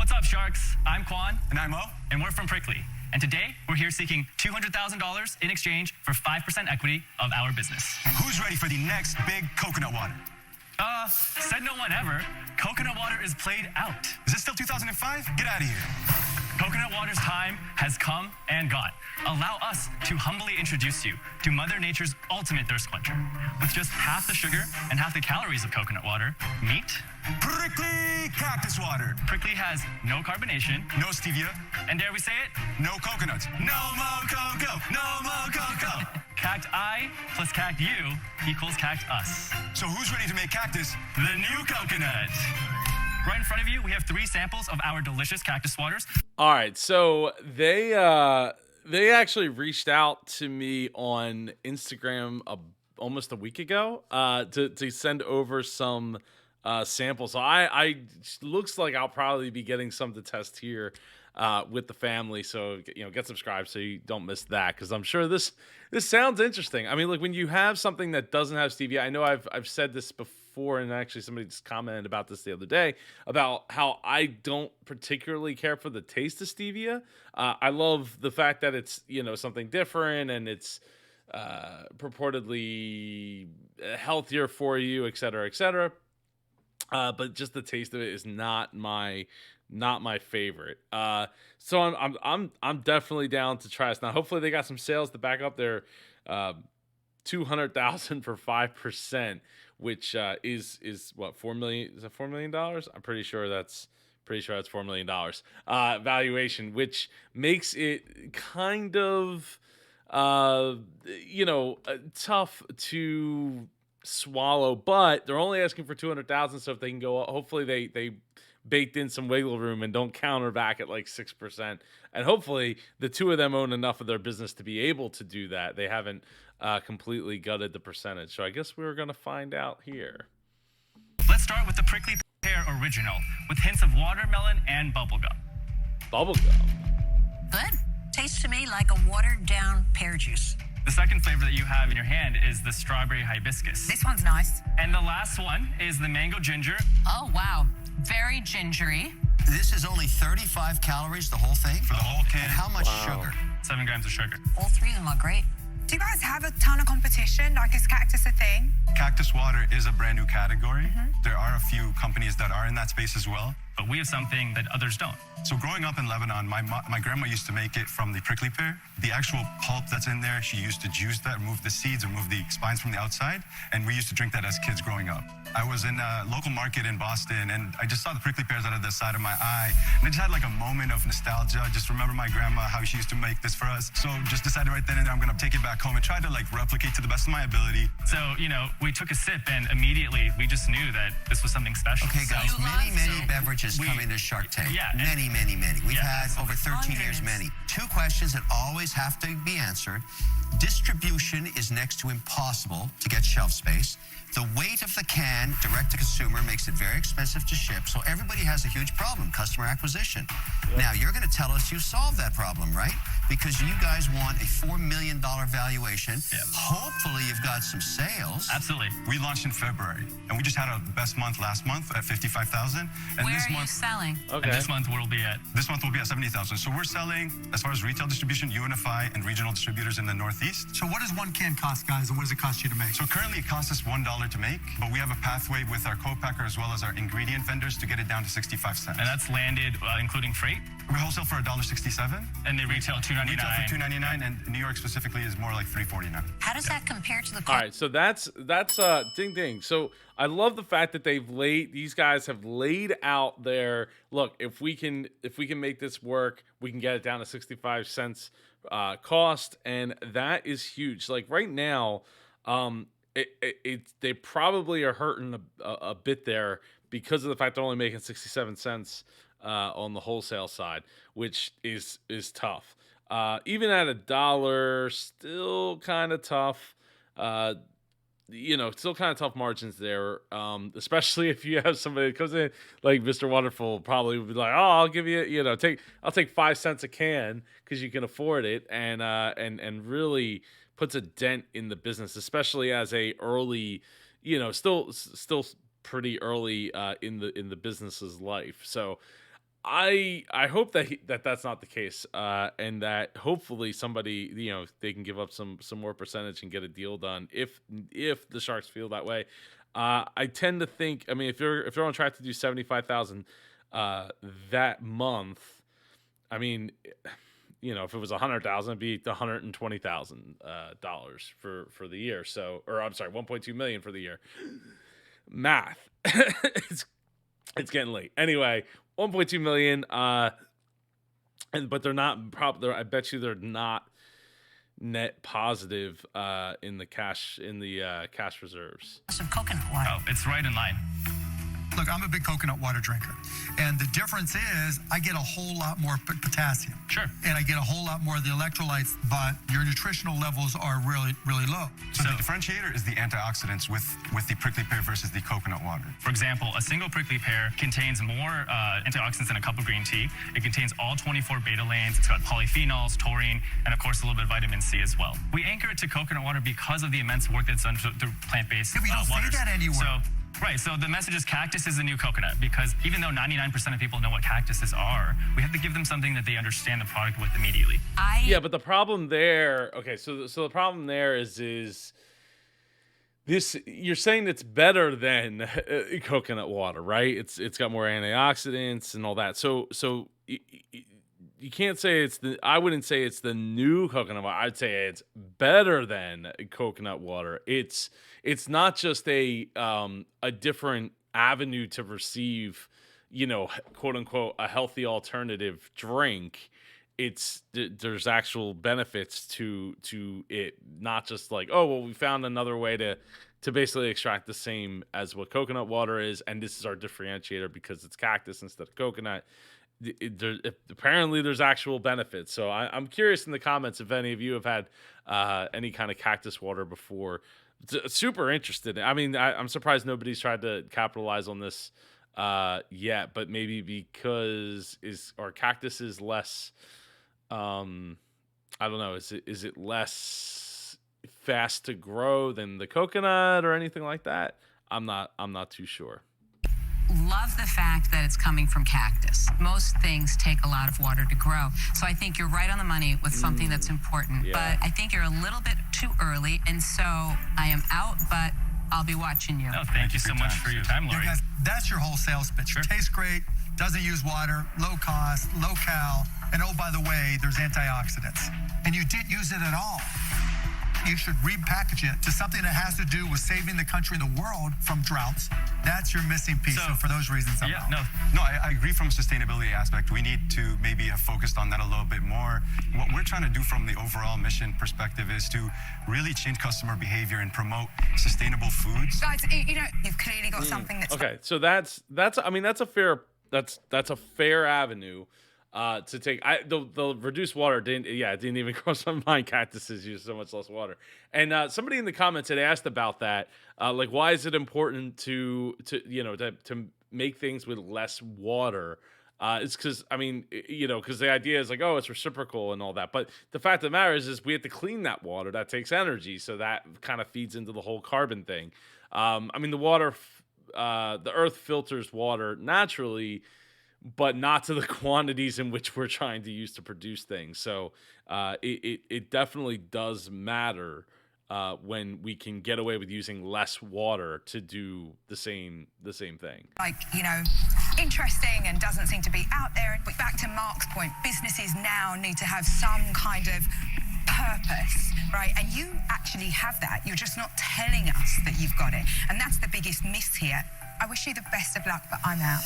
What's up, Sharks? I'm Quan. And I'm Mo. And we're from Pricklee. And today, we're here seeking $200,000 in exchange for 5% equity of our business. Who's ready for the next big coconut water? Said no one ever. Coconut water is played out. Is it still 2005? Get out of here. Coconut water's time has come and gone. Allow us to humbly introduce you to Mother Nature's ultimate thirst quencher. With just half the sugar and half the calories of coconut water, meet Pricklee Cactus Water. Pricklee has no carbonation, No stevia. and dare we say it? No coconuts. No more cocoa. No more cocoa. Cacti plus cact-you equals cact-us. So who's ready to make cactus The new coconut. Right in front of you, we have 3 samples of our delicious cactus waters. All right, so they actually reached out to me on Instagram almost a week ago to send over some samples. So I looks like I'll probably be getting some to test here with the family. So get subscribed so you don't miss that, because I'm sure this sounds interesting. I mean, like when you have something that doesn't have stevia, I know I've said this before, and actually somebody just commented about this the other day about how I don't particularly care for the taste of stevia. I love the fact that it's something different and it's purportedly healthier for you, et cetera, et cetera. But just the taste of it is not my favorite. So I'm definitely down to try this. Now, hopefully they got some sales to back up their $200,000 for 5%, which is what, $4 million? Is that $4 million? I'm pretty sure that's $4 million valuation, which makes it kind of tough to swallow, but they're only asking for 200,000. So if they can go, hopefully they baked in some wiggle room and don't counter back at like 6%. And hopefully the two of them own enough of their business to be able to do that. They haven't completely gutted the percentage. So I guess we're going to find out here. Let's start with the Prickly Pear Original with hints of watermelon and bubblegum. Bubblegum. Good. Tastes to me like a watered down pear juice. The second flavor that you have in your hand is the strawberry hibiscus. This one's nice. And the last one is the mango ginger. Oh, wow. Very gingery. This is only 35 calories, the whole thing? For the whole can. And how much sugar? 7 grams of sugar. All 3 of them are great. Do you guys have a ton of competition? Like, is cactus a thing? Cactus water is a brand new category. There are a few companies that are in that space as well. But we have something that others don't. So growing up in Lebanon, my grandma used to make it from the prickly pear. The actual pulp that's in there, she used to juice that, remove the seeds, remove the spines from the outside, and we used to drink that as kids growing up. I was in a local market in Boston, and I just saw the prickly pears out of the side of my eye, and I just had like a moment of nostalgia. Just remember my grandma, how she used to make this for us. So just decided right then and there I'm gonna take it back home and try to like replicate to the best of my ability. So, we took a sip and immediately we just knew that this was something special. Okay, guys, So- many beverages coming to Shark Tank. Yeah, and- Many. We've Yeah, had over 13 years, many. 2 questions that always have to be answered. Distribution is next to impossible to get shelf space. The weight of the can, direct to consumer, makes it very expensive to ship. So everybody has a huge problem, customer acquisition. Yep. Now, you're going to tell us you solved that problem, right? Because you guys want a $4 million valuation. Yep. Hopefully, you've got some sales. Absolutely. We launched in February, and we just had our best month last month at 55,000. And Where this are you month, selling? Okay. And this month we'll be at 70,000. So we're selling, as far as retail distribution, UNFI and regional distributors in the Northeast. So what does one can cost, guys, and what does it cost you to make? So currently it costs us $1 to make, but we have a pathway with our co-packer as well as our ingredient vendors to get it down to 65 cents. and that's landed including freight, We wholesale for $1.67. and they retail $2.99. Retail for $2.99, and New York specifically is more like $3.49. How does that compare to the All right, so that's ding ding. So I love the fact that these guys have laid out their look. If we can make this work, we can get it down to 65 cents cost, and that is huge. Like right now, they probably are hurting a bit there because of the fact they're only making 67 cents on the wholesale side, which is tough. Even at $1, still kind of tough. Still kind of tough margins there, especially if you have somebody that comes in like Mr. Wonderful, probably would be like, "Oh, I'll give you, I'll take 5 cents a can because you can afford it," and really puts a dent in the business, especially as a early, still pretty early in the business's life. So I hope that that's not the case, and that hopefully somebody, they can give up some more percentage and get a deal done if the Sharks feel that way. I tend to think, I mean, if they're on track to do 75,000 that month, I mean, if it was 100,000, it'd be $120,000 for the year. So, or I'm sorry, 1.2 million for the year. Math. It's getting late. Anyway, 1.2 million. But they're not I bet you they're not net positive in the cash reserves. Of coconut water. Oh, it's right in line. Look, I'm a big coconut water drinker. And the difference is I get a whole lot more potassium. Sure. And I get a whole lot more of the electrolytes, but your nutritional levels are really, really low. So the differentiator is the antioxidants with the prickly pear versus the coconut water. For example, a single prickly pear contains more antioxidants than a cup of green tea. It contains all 24 beta lanes. It's got polyphenols, taurine, and of course a little bit of vitamin C as well. We anchor it to coconut water because of the immense work that's done through plant-based Yeah, we don't waters. say that anywhere. Right, so the message is cactus is the new coconut, because even though 99% of people know what cactuses are, we have to give them something that they understand the product with immediately. Yeah, but the problem there, so the problem there is this, you're saying it's better than coconut water, right? It's got more antioxidants and all that. So you can't say I wouldn't say it's the new coconut water. I'd say it's better than coconut water. It's not just a different avenue to receive, quote unquote, a healthy alternative drink. There's actual benefits to it, not just like, oh, well, we found another way to basically extract the same as what coconut water is, and this is our differentiator because it's cactus instead of coconut. Apparently there's actual benefits. So I'm curious in the comments if any of you have had any kind of cactus water before. Super interested. I mean, I'm surprised nobody's tried to capitalize on this yet, but maybe because our cactus is less, I don't know, is it less fast to grow than the coconut or anything like that? I'm not too sure. Love the fact that it's coming from cactus. Most things take a lot of water to grow. So I think you're right on the money with something that's important. Yeah. But I think you're a little bit too early. And so I am out, but I'll be watching you. No, thank you so much for your time, Yeah, Lori. guys, that's your whole sales pitch. Sure. Tastes great, doesn't use water, low cost, low cal, and oh, by the way, there's antioxidants. And you didn't use it at all. You should repackage it to something that has to do with saving the country and the world from droughts. That's your missing piece. So for those reasons, I'm out. No, I agree from a sustainability aspect. We need to maybe have focused on that a little bit more. What we're trying to do from the overall mission perspective is to really change customer behavior and promote sustainable foods. Guys, you've clearly got something that's Okay, so that's a fair avenue to take. The reduced water didn't even cross my mind. Cactuses use so much less water, and somebody in the comments had asked about that. Like, why is it important to make things with less water? It's because because the idea is like, oh, it's reciprocal and all that. But the fact of the matter is we have to clean that water. That takes energy, so that kind of feeds into the whole carbon thing. The water, the earth filters water naturally, but not to the quantities in which we're trying to use to produce things. So it definitely does matter when we can get away with using less water to do the same thing. interesting and doesn't seem to be out there. But back to Mark's point, businesses now need to have some kind of purpose, right? And you actually have that. You're just not telling us that you've got it. And that's the biggest miss here. I wish you the best of luck, but I'm out.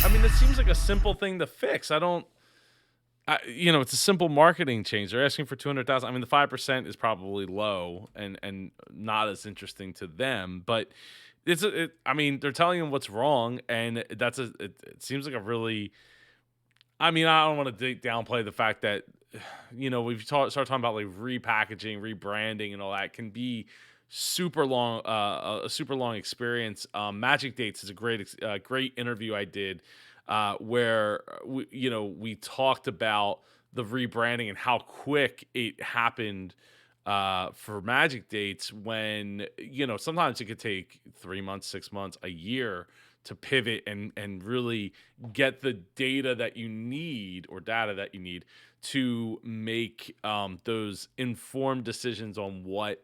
It seems like a simple thing to fix. It's a simple marketing change. They're asking for 200,000. The 5% is probably low and not as interesting to them, but they're telling them what's wrong, and it seems like a really, I don't want to downplay the fact that, we've started talking about like repackaging, rebranding, and all that can be super long, a super long experience. Magic Dates is a great interview I did, where we talked about the rebranding and how quick it happened for Magic Dates, when sometimes it could take 3 months, 6 months, a year pivot and really get the data that you need to make those informed decisions on what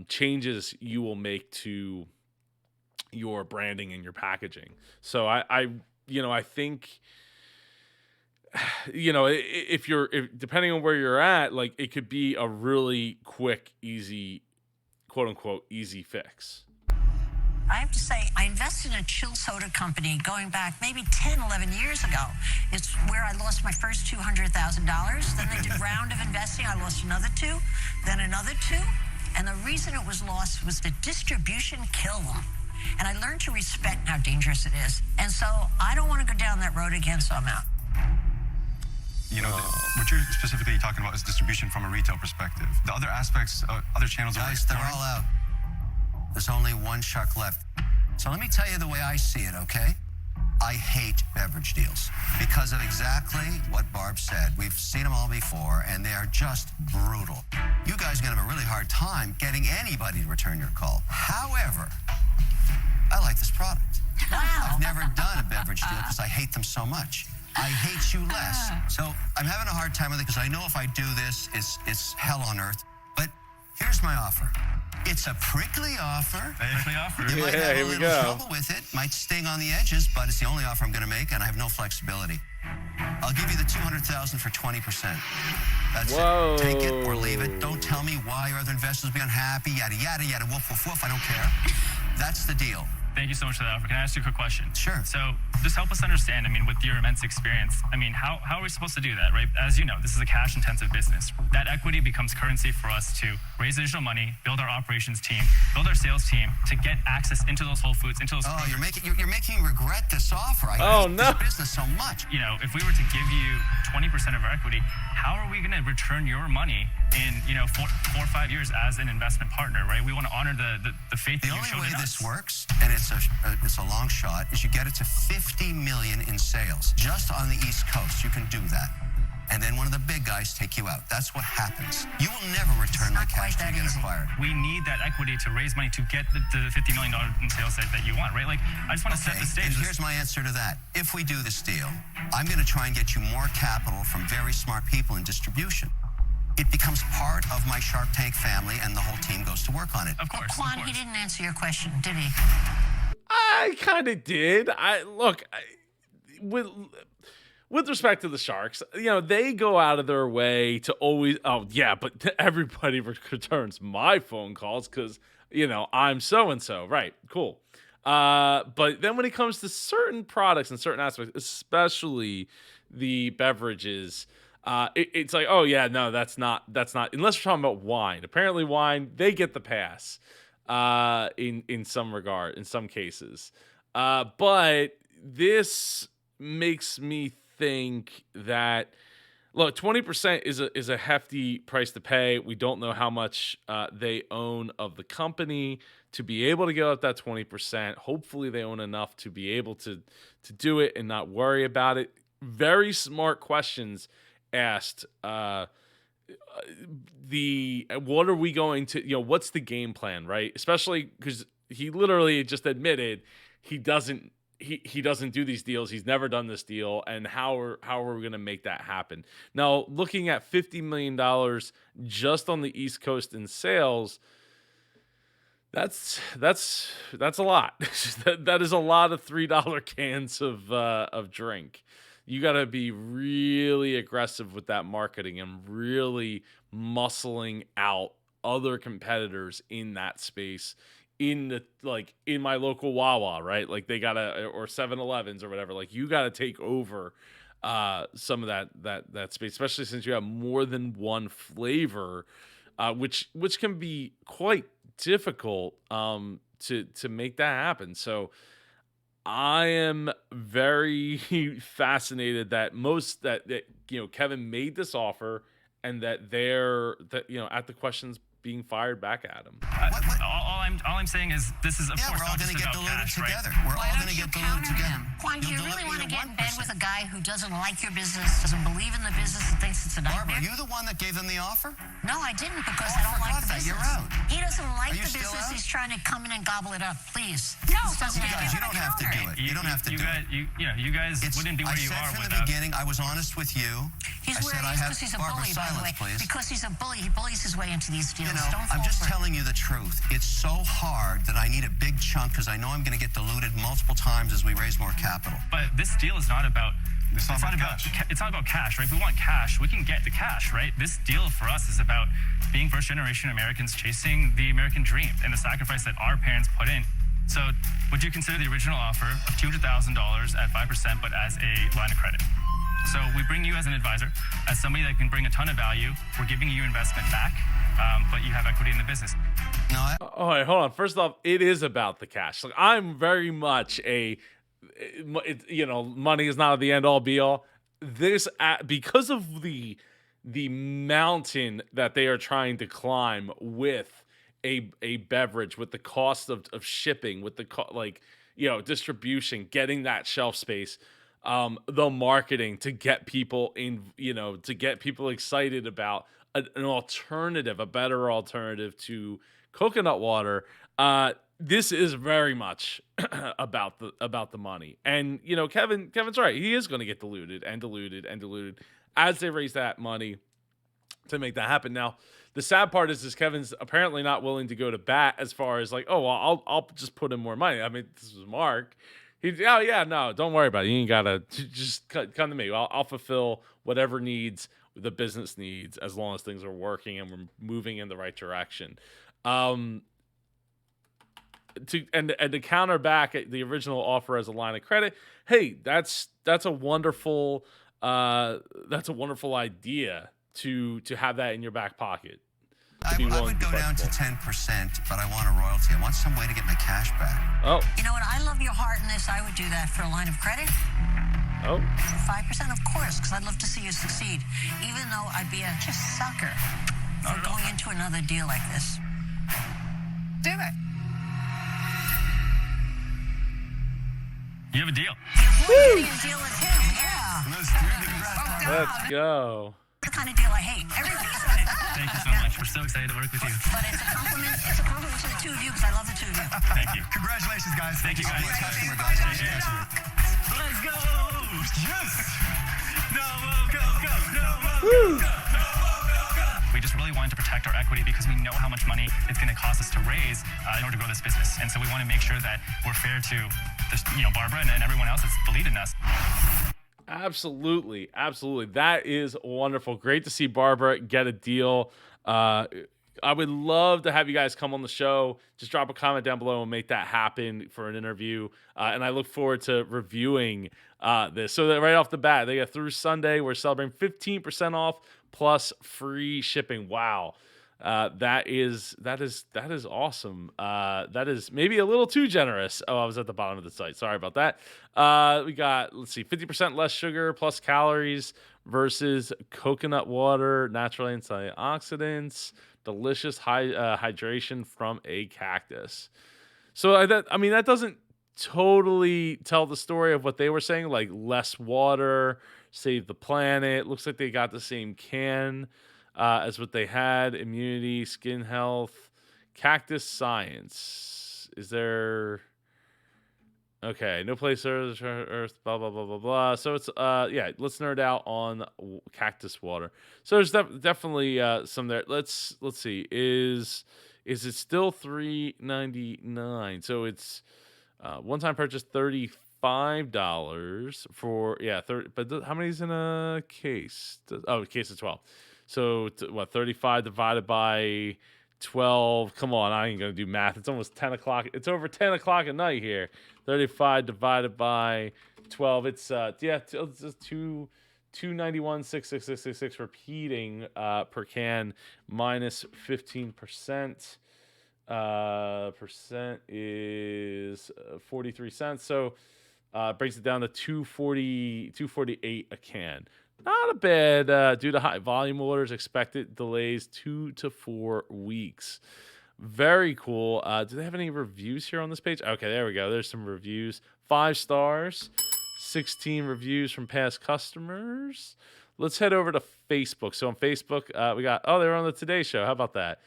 changes you will make to your branding and your packaging. So I think, if depending on where you're at, like, it could be a really quick, easy, quote unquote, easy fix. I have to say, I invested in a chill soda company going back maybe 10, 11 years ago. It's where I lost my first $200,000. Then they did a round of investing. I lost another two, then another two. And the reason it was lost was the distribution killed them. And I learned to respect how dangerous it is. And so I don't want to go down that road again, so I'm out. What you're specifically talking about is distribution from a retail perspective. The other aspects, other channels. Guys, they're all out. There's only one shark left. So let me tell you the way I see it, okay? I hate beverage deals because of exactly what Barb said. We've seen them all before, and they are just brutal. You guys are going to have a really hard time getting anybody to return your call. However, I like this product. Wow. I've never done a beverage deal because I hate them so much. I hate you less. So I'm having a hard time with it because I know if I do this, it's hell on earth. But here's my offer. It's a prickly offer. Prickly offer. You might have a little trouble with it, might sting on the edges, but it's the only offer I'm going to make, and I have no flexibility. I'll give you the $200,000 for 20%. That's it. Take it or leave it. Don't tell me why your other investors will be unhappy, yada, yada, yada, woof, woof, woof. I don't care. That's the deal. Thank you so much for that offer. Can I ask you a quick question? Sure. So just help us understand, with your immense experience, how are we supposed to do that, right? As you know, this is a cash-intensive business. That equity becomes currency for us to raise additional money, build our operations team, build our sales team to get access into those Whole Foods, into those... Oh, you're making me regret this offer. I hate this business so much. If we were to give you 20% of our equity, how are we going to return your money in, 4 or 5 years as an investment partner, right? We want to honor the faith that you showed in us. The only way this works, and it's a long shot, is you get it to 50 million in sales. Just on the East Coast, you can do that. And then one of the big guys take you out. That's what happens. You will never return my cash till you get acquired. We need that equity to raise money to get the $50 million in sales that you want, right? Like, I just want to set the stage. And here's my answer to that. If we do this deal, I'm going to try and get you more capital from very smart people in distribution. It becomes part of my Shark Tank family, and the whole team goes to work on it. Of course. Juan, he didn't answer your question, did he? I kind of did. With respect to the Sharks, they go out of their way to always, but everybody returns my phone calls because, I'm so-and-so. Right, cool. But then when it comes to certain products and certain aspects, especially the beverages, it's like, oh yeah, no, that's not, unless we're talking about wine. Apparently wine, they get the pass in some regard, in some cases. But this makes me think that, look, 20% is a hefty price to pay. We don't know how much they own of the company to be able to give up that 20%. Hopefully they own enough to be able to do it and not worry about it. Very smart questions asked. What are we going to, what's the game plan, right? Especially because he literally just admitted he doesn't do these deals. He's never done this deal. And how are we going to make that happen? Now, looking at $50 million just on the East Coast in sales, that's a lot. That is a lot of $3 cans of drink. You got to be really aggressive with that marketing and really muscling out other competitors in that space. In my local Wawa, right? Like they gotta, or 7-Elevens or whatever. Like you gotta take over some of that space, especially since you have more than one flavor, which can be quite difficult to make that happen. So I am very fascinated that Kevin made this offer and that at the questions being fired back at him. All I'm saying is this is, of course, we're all not going just to get about diluted cash, right? together. We're all going to get diluted together. Juan, do you really want to get in bed with a guy who doesn't like your business, doesn't believe in the business, and thinks it's a Barbara, nightmare? are you the one that gave them the offer? No, I didn't, because Oh, I don't I like forgot the that. business. You're out. He doesn't like Are you the still business. out? He's trying to come in and gobble it up. Please. No, This doesn't but happen. You don't have to do it. You don't have to do it. You guys wouldn't be where you I are said from the without. beginning, I was honest with you. He's I where said he I is have because he's a Barbara, bully, by the way. silence, please. Because he's a bully. He bullies his way into these deals. You know, Don't I'm fall just for it. telling you the truth. It's so hard that I need a big chunk because I know I'm going to get diluted multiple times as we raise more capital. But this deal is not about. It's not about cash. It's not about cash, right? If we want cash, we can get the cash, right? This deal for us is about being first-generation Americans chasing the American dream and the sacrifice that our parents put in. So, would you consider the original offer of $200,000 at 5%, but as a line of credit? So we bring you as an advisor, as somebody that can bring a ton of value. We're giving you investment back, but you have equity in the business. No, All right, hold on. First off, it is about the cash. Like, I'm very much money is not the end all be all. This because of the mountain that they are trying to climb with a beverage, with the cost of shipping, with the distribution, getting that shelf space, the marketing to get people to get people excited about an alternative, a better alternative to coconut water. This is very much about the money. And Kevin's right. He is going to get diluted as they raise that money to make that happen. Now, the sad part is Kevin's apparently not willing to go to bat as far as I'll just put in more money. I mean, this is Mark. No, don't worry about it. You ain't gotta just come to me. I'll fulfill whatever needs the business needs as long as things are working and we're moving in the right direction. To counter back at the original offer as a line of credit, hey, that's a wonderful idea to have that in your back pocket. I would go down to 10%, but I want a royalty. I want some way to get my cash back. Oh. You know what? I love your heart in this. I would do that for a line of credit. Oh. 5%, of course, because I'd love to see you succeed, even though I'd be a just sucker for going into another deal like this. Do it. You have a deal. You're getting a deal with him, yeah. Let's do this. Let's go. The kind of deal I hate. Everybody's in it. Thank you so much. We're so excited to work with you. But it's a compliment. It's a compliment to the two of you because I love the two of you. Thank you. Congratulations, guys. Thank you, guys. Customer, guys. Let's go! Yes! No, go! We just really wanted to protect our equity because we know how much money it's going to cost us to raise in order to grow this business. And so we want to make sure that we're fair to Barbara and everyone else that's believed in us. Absolutely. That is wonderful. Great to see Barbara get a deal. I would love to have you guys come on the show. Just drop a comment down below and make that happen for an interview. And I look forward to reviewing this. So that right off the bat, they got through Sunday. We're celebrating 15% off plus free shipping. Wow. That is awesome. That is maybe a little too generous. Oh, I was at the bottom of the site. Sorry about that. We got, 50% less sugar plus calories versus coconut water, natural antioxidants, delicious hydration from a cactus. So that doesn't totally tell the story of what they were saying, like less water, save the planet. Looks like they got the same can as what they had. Immunity, skin health, cactus science. Is there... Okay, no place Earth, blah, blah, blah, blah, blah. So it's, let's nerd out on cactus water. So there's definitely some there. Let's see. Is it still $3.99? So it's one-time purchase $35 for, 30. But how many is in a case? A case of 12. So, 35 divided by 12. Come on, I ain't going to do math. It's almost 10 o'clock. It's over 10 o'clock at night here. 35 divided by 12. It's, it's just 291, 66666 repeating per can minus 15%. Percent is 43 cents. So Brings it down to 248 a can. Not a bad, due to high volume orders, expected delays 2 to 4 weeks. Very cool. Do they have any reviews here on this page? Okay, there we go. There's some reviews. 5 stars, 16 reviews from past customers. Let's head over to Facebook. So on Facebook, we got, they were on the Today Show. How about that?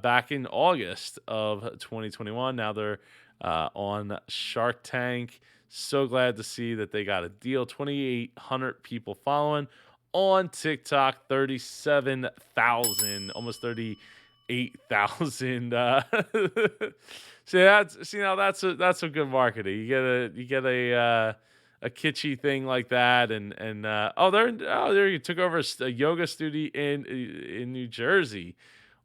Back in August of 2021. Now they're on Shark Tank. So glad to see that they got a deal. 2,800 people following on TikTok. 37,000, almost 38,000. That's a good marketing. You get a kitschy thing like that, and there you took over a yoga studio in New Jersey.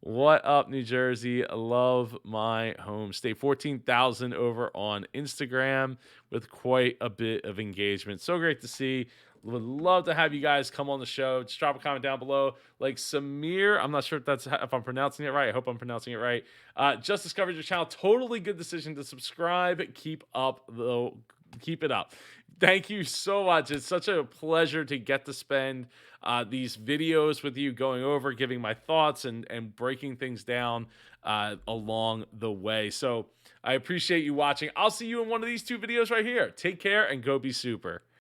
What up, New Jersey? Love my home state. 14,000 over on Instagram with quite a bit of engagement. So great to see. Would love to have you guys come on the show. Just drop a comment down below. Like Samir, I'm not sure if I'm pronouncing it right. I hope I'm pronouncing it right. Just discovered your channel. Totally good decision to subscribe. Keep it up. Thank you so much. It's such a pleasure to get to spend these videos with you, going over, giving my thoughts, and breaking things down along the way. So I appreciate you watching. I'll see you in one of these 2 videos right here. Take care and go be super.